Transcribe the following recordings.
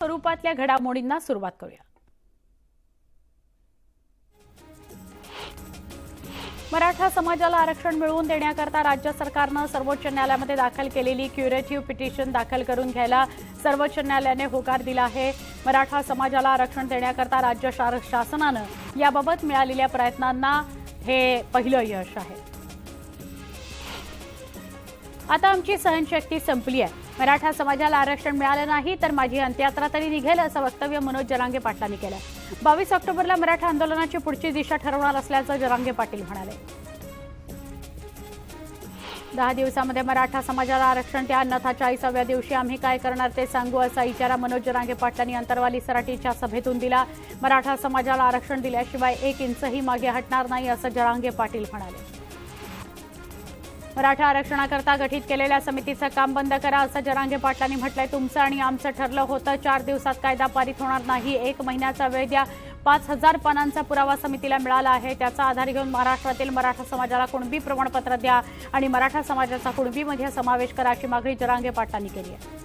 स्वरूपातल्या घडामोडींना सुरुवात करूया। मराठा समाजाला आरक्षण मिळवून देण्याकरता राज्य सरकारने सर्वोच्च न्यायालयामध्ये दाखल केलेली क्युरेटिव्ह पिटिशन दाखल करून घ्यायला सर्वोच्च न्यायालयाने होकार दिला आहे। मराठा समाजाला आरक्षण देण्याकरता राज्य शासनाने याबाबत मिळालेल्या प्रयत्नांना हे पहिलं यश आहे। आता आमची सहनशक्ती संपली आहे, मराठा समाजाला आरक्षण मिळालं नाही तर माझी अंत्ययात्रा तरी निघेल, असं वक्तव्य मनोज जरांगे पाटलांनी केलं। 22 ऑक्टोबरला मराठा आंदोलनाची पुढची दिशा ठरवणार असल्याचं जरांगे पाटील म्हणाले। 10 दिवसांमध्ये मराठा समाजाला आरक्षण द्या, अन्यथा 40व्या दिवशी आम्ही काय करणार ते सांगू, असा इशारा मनोज जरांगे पाटलांनी अंतरवाली सराटीच्या सभेतून दिला। मराठा समाजाला आरक्षण दिल्याशिवाय 1 इंचही मागे हटणार नाही, असं जरांगे पाटील म्हणाले। मराठा आरक्षणाकरता गठीत केलेल्या समितीचं काम बंद करा, असं जरांगे पाटलांनी म्हटलंय। तुमचं आणि आमचं ठरलं होतं, 4 दिवसात कायदा पारित होणार नाही, 1 महिन्याचा वेळ द्या। 5000 पानांचा पुरावा समितीला मिळाला आहे, त्याचा आधार घेऊन महाराष्ट्रातील मराठा समाजाला कुणबी प्रमाणपत्र द्या आणि मराठा समाजाचा कुणबीमध्ये समावेश करा, अशी मागणी जरांगे पाटलांनी केली आहे।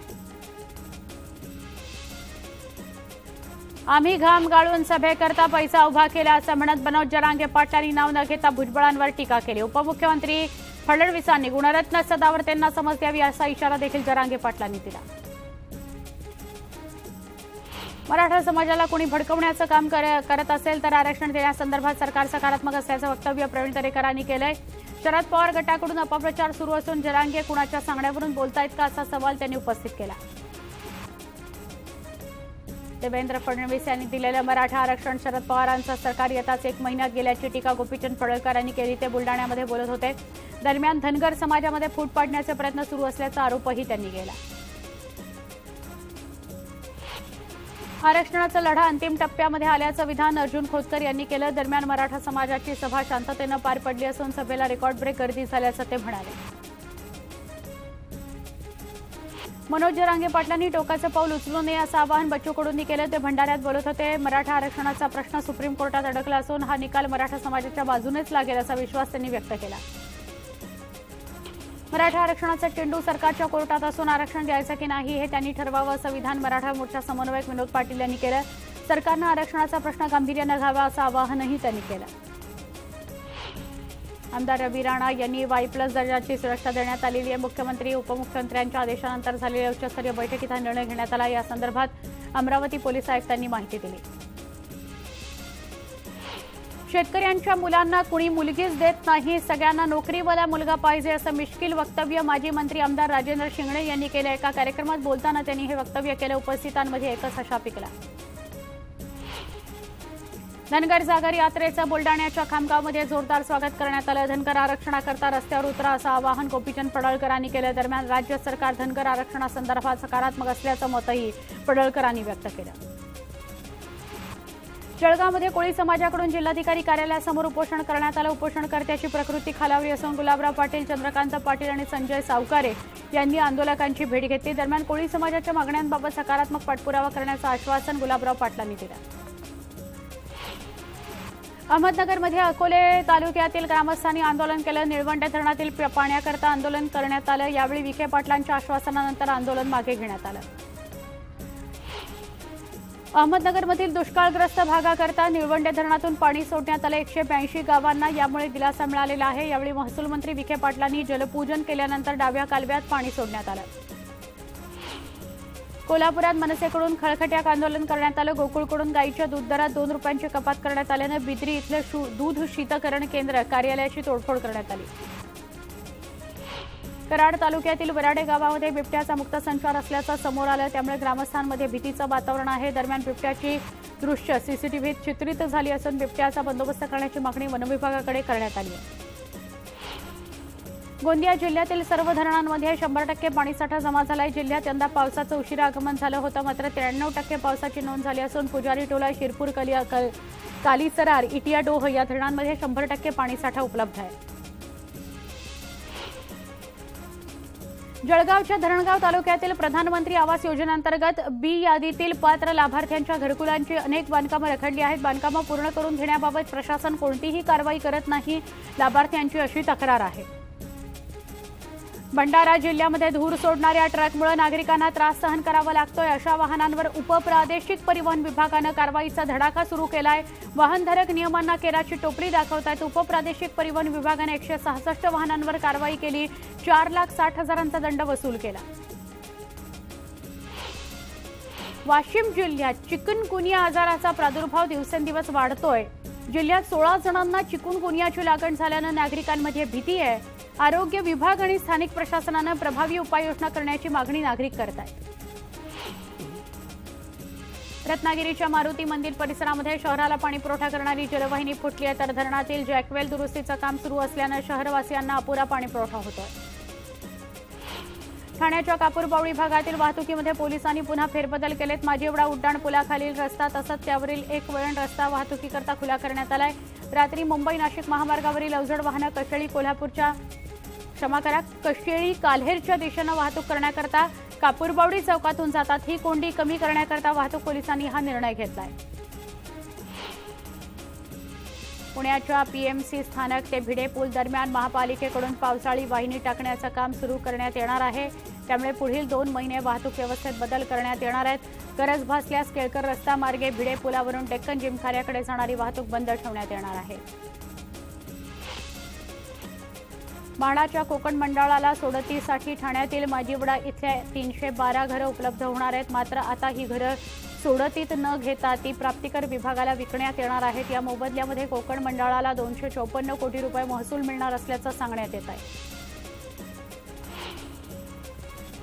आम्ही घाम गाळून सभेकरता पैसा उभा केला, असं म्हणत मनोज जरांगे पाटलांनी नाव न घेता भुजबळांवर टीका केली। उपमुख्यमंत्री फडणवीसांनी गुणरत्न सदावर्तेंना समज द्यावी, असा इशारा देखील जरांगे पाटलांनी दिला। मराठा समाजाला कोणी भडकवण्याचं काम करत असेल तर आरक्षण देण्यासंदर्भात सरकार सकारात्मक असल्याचं वक्तव्य प्रवीण दरेकरांनी केलंय। शरद पवार गटाकडून अपप्रचार सुरू असून जरांगे कुणाच्या सांगण्यावरून बोलतायत का, असा सवाल त्यांनी उपस्थित केला। देवेंद्र फडणवीस यांनी दिलेलं मराठा आरक्षण शरद पवारांचं सरकार येताच 1 महिन्यात गेल्याची टीका गोपीचंद पडळकर यांनी केली। ते बुलडाण्यामध्ये बोलत होते। दरम्यान धनगर समाजामध्ये फूट पाडण्याचे प्रयत्न सुरू असल्याचा आरोपही त्यांनी केला। आरक्षणाचा लढा अंतिम टप्प्यामध्ये आल्याचं विधान अर्जुन खोतकर यांनी केलं। दरम्यान मराठा समाजाची सभा शांततेनं पार पडली असून सभेला रेकॉर्ड ब्रेक गर्दी झाल्याचं ते म्हणाले। मनोज जरांगे पाटलांनी टोकाचं पाऊल उचलू नये असं आवाहन बच्चू कडूंनी केलं। ते भंडाऱ्यात बोलत होते। मराठा आरक्षणाचा प्रश्न सुप्रीम कोर्टात अडकला असून हा निकाल मराठा समाजाच्या बाजूनेच लागेल, असा विश्वास त्यांनी व्यक्त केला। मराठा आरक्षणाचा चेंडू सरकारच्या कोर्टात असून आरक्षण द्यायचं की नाही हे त्यांनी ठरवावं, असं विधान मराठा मोर्चा समन्वयक विनोद पाटील यांनी केलं। सरकारनं आरक्षणाचा प्रश्न गांभीर्यानं घ्यावा, असं आवाहनही त्यांनी केलं। आमदार रवी राणा यांनी Y+ दर्जाची सुरक्षा देण्यात आलेली आहे। मुख्यमंत्री उपमुख्यमंत्र्यांच्या आदेशानंतर झालेल्या उच्चस्तरीय बैठकीत हा निर्णय घेण्यात आला। या संदर्भात अमरावती पोलीस आयुक्तांनी माहिती दिली। शेतकऱ्यांच्या मुलांना कुणी मुलगीच देत नाही, सगळ्यांना नोकरीवाला मुलगा पाहिजे, असं मिश्किल वक्तव्य माजी मंत्री आमदार राजेंद्र शिंगणे यांनी केलं। एका कार्यक्रमात बोलताना त्यांनी हे वक्तव्य केलं। उपस्थितांमध्ये एकच हशा पिकला। धनगर जागर यात्रेचं बुलडाण्याच्या खामगावमध्ये जोरदार स्वागत करण्यात आलं। धनगर आरक्षणाकरता रस्त्यावर उतरा, असं आवाहन गोपीचंद पडळकरांनी केलं। दरम्यान राज्य सरकार धनगर आरक्षणासंदर्भात सकारात्मक असल्याचं मतही पडळकरांनी व्यक्त केलं। जळगावमध्ये कोळी समाजाकडून जिल्हाधिकारी कार्यालयासमोर उपोषण करण्यात आलं। उपोषणकर्त्याची प्रकृती खालावली असून गुलाबराव पाटील, चंद्रकांत पाटील आणि संजय सावकारे यांनी आंदोलकांची भेट घेतली। दरम्यान कोळी समाजाच्या मागण्यांबाबत सकारात्मक पाठपुरावा करण्याचं आश्वासन गुलाबराव पाटलांनी दिलं। अहमदनगरमध्ये अकोले तालुक्यातील ग्रामस्थांनी आंदोलन केलं। निळवंडे धरणातील पाण्याकरता आंदोलन करण्यात आलं। यावेळी विखे पाटलांच्या आश्वासनानंतर आंदोलन मागे घेण्यात आलं। अहमदनगरमधील दुष्काळग्रस्त भागाकरता निळवंडे धरणातून पाणी सोडण्यात आलं। 182 गावांना यामुळे दिलासा मिळालेला आहे। यावेळी महसूल मंत्री विखे पाटलांनी जलपूजन केल्यानंतर डाव्या कालव्यात पाणी सोडण्यात आलं। कोल्हापुरात मनसेकडून खळखट्याक आंदोलन करण्यात आलं। गोकुळकडून गाईच्या दूध दरात 2 रुपयांची कपात करण्यात आल्यानं बिद्री इथलं दूध शीतकरण केंद्र कार्यालयाची तोडफोड करण्यात आली। कराड तालुक्यातील वराडे गावामध्ये बिबट्याचा मुक्त संचार असल्याचं समोर आलं, त्यामुळे ग्रामस्थांमध्ये भीतीचं वातावरण आहे। दरम्यान बिबट्याची दृश्य सीसीटीव्हीत चित्रित झाली असून बिबट्याचा बंदोबस्त करण्याची मागणी वनविभागाकडे करण्यात आली आहे। गोंदिया जिल्ह्यातील सर्व धरणांमध्ये 100% पाणीसाठा जमा झालाय। जिल्ह्यात यंदा पावसाचं उशिरा आगमन झालं होतं, मात्र 93% पावसाची नोंद झाली असून पुजारी टोला, शिरपूर, कालीसरार, इटियाडोह या धरणांमध्ये 100% पाणीसाठा उपलब्ध आहे। जळगावच्या धरणगाव तालुक्यातील प्रधानमंत्री आवास योजनेअंतर्गत बी यादीतील पात्र लाभार्थ्यांच्या घरकुलांची अनेक बांधकामं रखडली आहेत। बांधकामं पूर्ण करून घेण्याबाबत प्रशासन कोणतीही कारवाई करत नाही, लाभार्थ्यांची अशी तक्रार आहे। भंडारा जिल्ह्यामध्ये धूर सोडणाऱ्या ट्रकमुळे नागरिकांना त्रास सहन करावा लागतोय। अशा वाहनांवर उपप्रादेशिक परिवहन विभागानं कारवाईचा धडाका सुरू केलाय। वाहनधारक नियमांना केराची टोपली दाखवतायत। उपप्रादेशिक परिवहन विभागाने 166 वाहनांवर कारवाई केली। 4,60,000चा दंड वसूल केला। वाशिम जिल्ह्यात चिकनगुनिया आजाराचा प्रादुर्भाव दिवसेंदिवस वाढतोय। जिल्ह्यात 16 जणांना चिकनगुनियाची लागण झाल्यानं नागरिकांमध्ये भीती आहे। आरोग्य विभाग आणि स्थानिक प्रशासनानं प्रभावी उपाययोजना करण्याची मागणी नागरिक करत आहेत। रत्नागिरीच्या मारुती मंदिर परिसरामध्ये शहराला पाणी पुरवठा करणारी जलवाहिनी फुटली आहे, तर धरणातील जॅकवेल दुरुस्तीचं काम सुरू असल्यानं शहरवासियांना अपुरा पाणी पुरवठा होतोय। ठाण्याच्या कापूरबावडी भागातील वाहतुकीमध्ये पोलिसांनी पुन्हा फेरबदल केलेत। माजिवडा उड्डाण पुलाखालील रस्ता तसंच त्यावरील एक वळण रस्ता वाहतुकीकरता खुला करण्यात आलाय। रात्री मुंबई नाशिक महामार्गावरील अवजड वाहनं कशेळी काल्हेरच्या दिशेनं वाहतूक करण्याकरता कापूरबावडी चौकातून जातात। ही कोंडी कमी करण्याकरता वाहतूक पोलिसांनी हा निर्णय घेतलाय। पुण्याच्या पीएमसी स्थानक ते भिडे पूल दरम्यान महापालिकेकडून पावसाळी वाहिनी टाकण्याचं काम सुरू करण्यात येणार आहे। त्यामुळे पुढील 2 महिने वाहतूक व्यवस्थेत बदल करण्यात येणार आहेत। गरज भासल्यास केळकर रस्ता मार्गे भिडे पुलावरून डेक्कन जिमखान्याकडे जाणारी वाहतूक बंद ठेवण्यात येणार आहे। म्हाडाच्या कोकण मंडळाला सोडतीसाठी ठाण्यातील माजिवडा इथल्या 312 घरं उपलब्ध होणार आहेत। मात्र आता ही घरं सोडतीत न घेता ती प्राप्तिकर विभागाला विकण्यात येणार आहेत। या मोबदल्यामध्ये कोकण मंडळाला 254 कोटी रुपये महसूल मिळणार असल्याचं सांगण्यात येत आहे।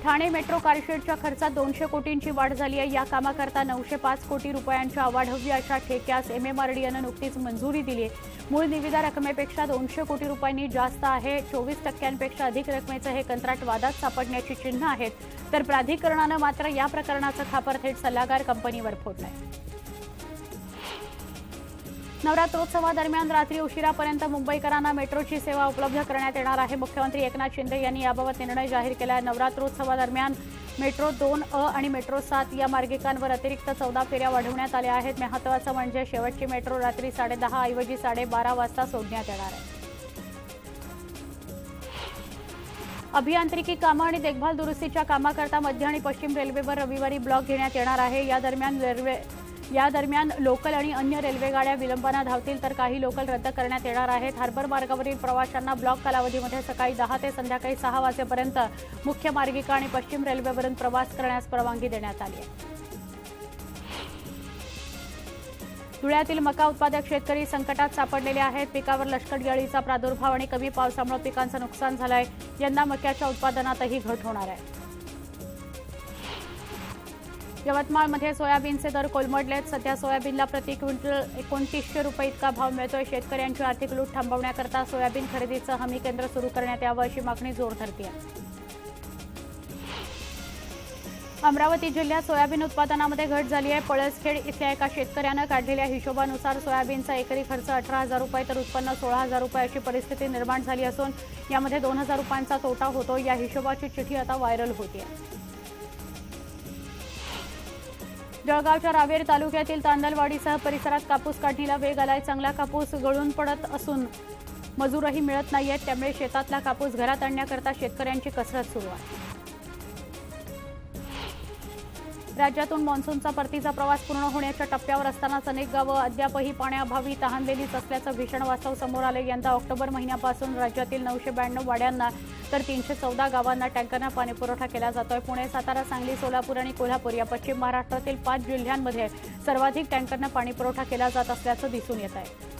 ठाणे मेट्रो कारशेडच्या खर्चात 200 कोटींची वाढ झाली आहे। या कामाकरता 905 कोटी रुपयांच्या अवाढव्य अशा ठेक्यास MMRDAनं नुकतीच मंजुरी दिली आहे। मूळ निविदा रकमेपेक्षा 200 कोटी रुपयांनी जास्त आहे। 24% अधिक रकमेचं हे कंत्राट वादात सापडण्याची चिन्ह आहेत, तर प्राधिकरणानं मात्र या प्रकरणाचं खापर थेट सल्लागार कंपनीवर फोडलंय। नवरात्रोत्सवादरम्यान रात्री उशिरापर्यंत मुंबईकरांना मेट्रोची सेवा उपलब्ध करण्यात येणार आहे। मुख्यमंत्री एकनाथ शिंदे यांनी याबाबत निर्णय जाहीर केला आहे। नवरात्रोत्सवादरम्यान मेट्रो 2A आणि मेट्रो 7 या मार्गिकांवर अतिरिक्त 14 फेऱ्या वाढवण्यात आल्या आहेत। महत्त्वाचं म्हणजे शेवटची मेट्रो रात्री 10:30 ऐवजी 12:30 वाजता सोडण्यात येणार आहे। अभियांत्रिकी कामं आणि देखभाल दुरुस्तीच्या कामाकरता मध्य आणि पश्चिम रेल्वेवर रविवारी ब्लॉक घेण्यात येणार आहे। या दरम्यान लोकल आणि अन्य रेल्वे गाड्या विलंबानं धावतील, तर काही लोकल रद्द करण्यात येणार आहेत। हार्बर मार्गावरील प्रवाशांना ब्लॉक कालावधीमध्ये सकाळी 10 ते संध्याकाळी 6 वाजेपर्यंत मुख्य मार्गिका आणि पश्चिम रेल्वेवरून प्रवास करण्यास परवानगी देण्यात आली आहे। धुळ्यातील मका उत्पादक शेतकरी संकटात सापडलेले आहेत। पिकावर लष्करी अळीचा प्रादुर्भाव आणि कमी पावसामुळे पिकांचं नुकसान झालं आहे। यंदा मक्याच्या उत्पादनातही घट होणार आहे। यवतमाळमध्ये सोयाबीनचे दर कोलमडलेत। सध्या सोयाबीनला प्रति क्विंटल 2900 रुपये इतका भाव मिळतोय। शेतकऱ्यांची आर्थिक लूट थांबवण्याकरता सोयाबीन खरेदीचं हमी केंद्र सुरू करण्यात यावं अशी मागणी जोर धरते आहे। अमरावती जिल्ह्यात सोयाबीन उत्पादनामध्ये घट झाली आहे। पळसखेड इथल्या एका शेतकऱ्यानं काढलेल्या हिशोबानुसार सोयाबीनचा एकरी खर्च 18,000 रुपये तर उत्पन्न 16,000 रुपये अशी परिस्थिती निर्माण झाली असून यामध्ये 2,000 रुपयांचा तोटा होतो। या हिशोबाची चिठ्ठी आता व्हायरल होते। जळगावच्या रावेर तालुक्यातील तांदलवाडीसह परिसरात कापूस काढणीला वेग आलाय। चांगला कापूस गळून पडत असून मजूरही मिळत नाहीयेत, त्यामुळे शेतातला कापूस घरात आणण्याकरता शेतकऱ्यांची कसरत सुरू आहे। राज्यातून मान्सूनचा परतीचा प्रवास पूर्ण होण्याच्या टप्प्यावर असतानाच अनेक गावं अद्यापही पाण्याअभावी तहानलेलीच असल्याचं भीषण वास्तव समोर आलं। यंदा ऑक्टोबर महिन्यापासून राज्यातील 992 वाड्यांना तर 314 गावांना टँकरनं पाणीपुरवठा केला जातोय। पुणे, सातारा, सांगली, सोलापूर आणि कोल्हापूर या पश्चिम महाराष्ट्रातील 5 जिल्ह्यांमध्ये सर्वाधिक टँकरनं पाणीपुरवठा केला जात असल्याचं दिसून येत आहे।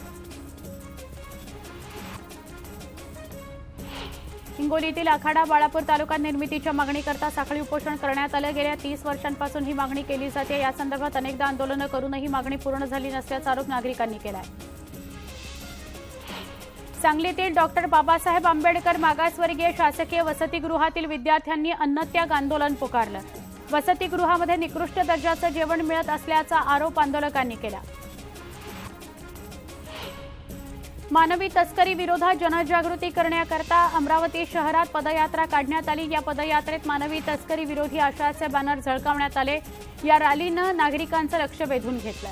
हिंगोलीतील आखाडा बाळापूर तालुका निर्मितीच्या मागणीकरता साखळी उपोषण करण्यात आलं। गेल्या 30 वर्षांपासून ही मागणी केली जाते। या संदर्भात अनेकदा आंदोलनं करूनही मागणी पूर्ण झाली नसल्याचा आरोप नागरिकांनी केला आहे। सांगलीतील डॉक्टर बाबासाहेब आंबेडकर मागासवर्गीय शासकीय वसतिगृहातील विद्यार्थ्यांनी अन्नत्याग आंदोलन पुकारलं। वसतिगृहामध्ये निकृष्ट दर्जाचं जेवण मिळत असल्याचा आरोप आंदोलकांनी केला। मानवी तस्करी विरोधात जनजागृती करण्याकरता अमरावती शहरात पदयात्रा काढण्यात आली। या पदयात्रेत मानवी तस्करी विरोधी आशयाचे बॅनर झळकावण्यात आले। या रॅलीनं नागरिकांचं लक्ष वेधून घेतलं।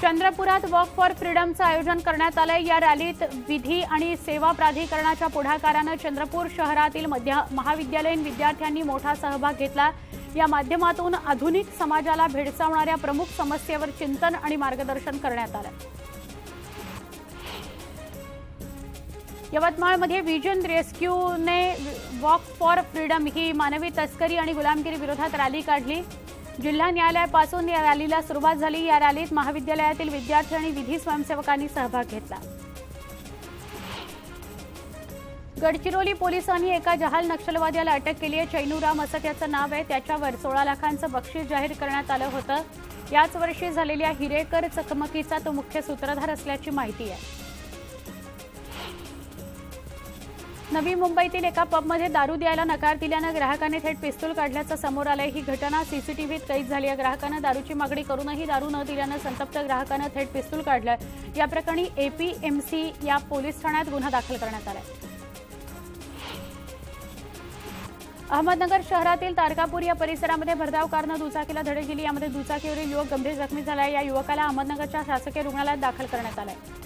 चंद्रपुरात वॉक फॉर फ्रीडमचं आयोजन करण्यात आलंय। या रॅलीत विधी आणि सेवा प्राधिकरणाच्या पुढाकारानं चंद्रपूर शहरातील महाविद्यालयीन विद्यार्थ्यांनी मोठा सहभाग घेतला। या माध्यमातून आधुनिक समाजाला भेडसावणाऱ्या प्रमुख समस्येवर चिंतन आणि मार्गदर्शन करण्यात आलं। यवतमाळमध्ये विजन रेस्क्यूने वॉक फॉर फ्रीडम ही मानवी तस्करी आणि गुलामगिरी विरोधात रॅली काढली। जिल्हा न्यायालयापासून या रॅलीला सुरुवात झाली। या रॅलीत महाविद्यालयातील विद्यार्थी आणि विधी स्वयंसेवकांनी सहभाग घेतला। गडचिरोली पोलिसांनी एका जहाल नक्षलवाद्याला अटक केली आहे। चैनूराम असं त्याचं नाव आहे। त्याच्यावर 16 लाखांचं बक्षीस जाहीर करण्यात आलं होतं। याच वर्षी झालेल्या हिरेकर चकमकीचा तो मुख्य सूत्रधार असल्याची माहिती आहे। नवी मुंबईतील एका पबमध्ये दारू द्यायला नकार दिल्यानं ग्राहकाने थेट पिस्तूल काढल्याचं समोर आलंय। ही घटना सीसीटीव्हीत कैद झाली आहे। ग्राहकानं दारूची मागणी करूनही दारू न दिल्यानं संतप्त ग्राहकानं थेट पिस्तूल काढलं। या प्रकरणी एपीएमसी या पोलीस ठाण्यात गुन्हा दाखल करण्यात आलाय। अहमदनगर शहरातील तारकापूर या परिसरामध्ये भरधाव कारनं दुचाकीला धडक दिली। यामध्ये दुचाकीवरील युवक गंभीर जखमी झाला आहे। या युवकाला अहमदनगरच्या शासकीय रुग्णालयात दाखल करण्यात आलंय।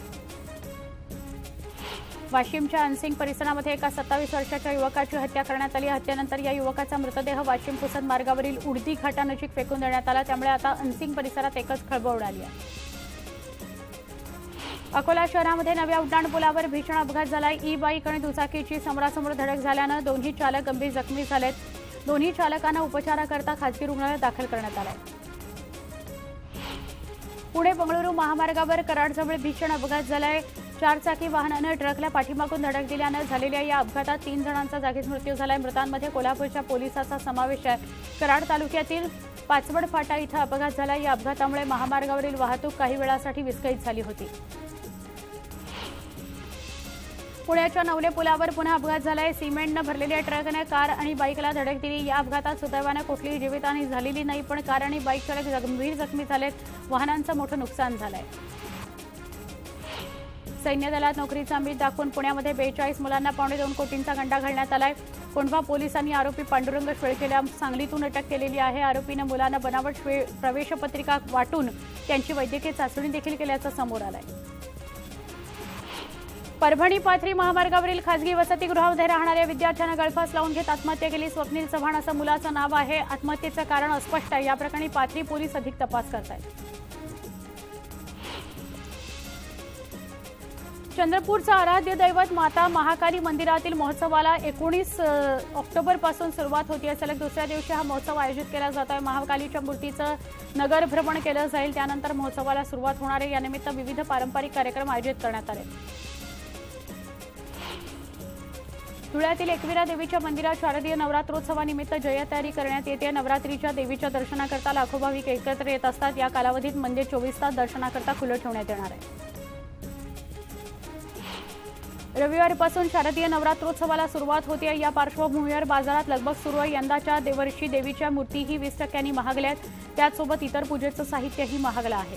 वाशिमच्या अनसिंग परिसरामध्ये एका 27 वर्षाच्या युवकाची हत्या करण्यात आली। हत्येनंतर या युवकाचा मृतदेह वाशिम पुसद मार्गावरील उडदी घाटानजीक फेकून देण्यात आला। त्यामुळे आता अनसिंग परिसरात एकच खळबळ उडाली आहे। अकोला शहरामध्ये नव्या उड्डाणपुलावर भीषण अपघात झाला। ई बाईक आणि दुचाकीची समोरासमोर धडक झाल्यानं दोन्ही चालक गंभीर जखमी झालेत। दोन्ही चालकांना उपचाराकरता खासगी रुग्णालयात दाखल करण्यात आलंय। पुणे बंगळुरू महामार्गावर कराडजवळ भीषण अपघात झालाय। 4 चाकी वाहनानं ट्रकला पाठीमागून धडक दिल्यानं झालेल्या या अपघातात 3 जणांचा जागीच मृत्यू झालाय। मृतांमध्ये कोल्हापूरच्या पोलिसाचा समावेश आहे। कराड तालुक्यातील पाचवड फाटा इथं अपघात झाला। या अपघातामुळे महामार्गावरील वाहतूक काही वेळासाठी विस्कळीत झाली होती। पुण्याच्या नवले पुलावर पुन्हा अपघात झालाय। सिमेंटनं भरलेल्या ट्रकने कार आणि बाईकला धडक दिली। या अपघातात सुदैवानं कुठलीही जीवितहानी झालेली नाही, पण कार आणि बाईक चालक गंभीर जखमी झालेत। वाहनांचं मोठं नुकसान झालंय। सैन्य दलात नोकरीचा मीठ दाखवून पुण्यामध्ये 42 मुलांना 2.25 कोटींचा गंडा घालण्यात आलाय। कोंढवा पोलिसांनी आरोपी पांडुरंग शेळकेला सांगलीतून अटक केलेली आहे। आरोपीनं मुलांना बनावट प्रवेशपत्रिका वाटून त्यांची वैद्यकीय चाचणी देखील केल्याचं समोर आलंय। परभणी पाथरी महामार्गावरील खासगी वसतिगृहामध्ये राहणाऱ्या विद्यार्थ्यांना गळफास लावून घेत आत्महत्या केली। स्वप्नील चव्हाण असं मुलाचं नाव आहे। आत्महत्येचं कारण अस्पष्ट आहे। या प्रकरणी पाथरी पोलीस अधिक तपास करत आहेत। चंद्रपूरचं आराध्य दैवत माता महाकाली मंदिरातील महोत्सवाला 19 ऑक्टोबरपासून सुरुवात होती आहे। सलग दुसऱ्या दिवशी हा महोत्सव आयोजित केला जात आहे। महाकालीच्या मूर्तीचं नगर भ्रमण केलं जाईल। त्यानंतर महोत्सवाला सुरुवात होणार आहे। यानिमित्त विविध पारंपरिक कार्यक्रम आयोजित करण्यात आले। धुळ्यातील एकविरा देवीच्या मंदिरात शारदीय नवरात्रोत्सवानिमित्त जय्यतयारी करण्यात येते। नवरात्रीच्या देवीच्या दर्शनाकरता लाखो भाविक एकत्र येत असतात। या कालावधीत मंदिर 24 तास दर्शनाकरता खुलं ठेवण्यात येणार आहे। रविवारपासून शारदीय नवरात्रोत्सवाला सुरुवात होते। या पार्श्वभूमीवर बाजारात लगबग सुरू आहे। यंदाच्या वर्षी देवीच्या मूर्तीही 20% महागल्यात। त्याचसोबत इतर पूजेचं साहित्यही महागलं आहे।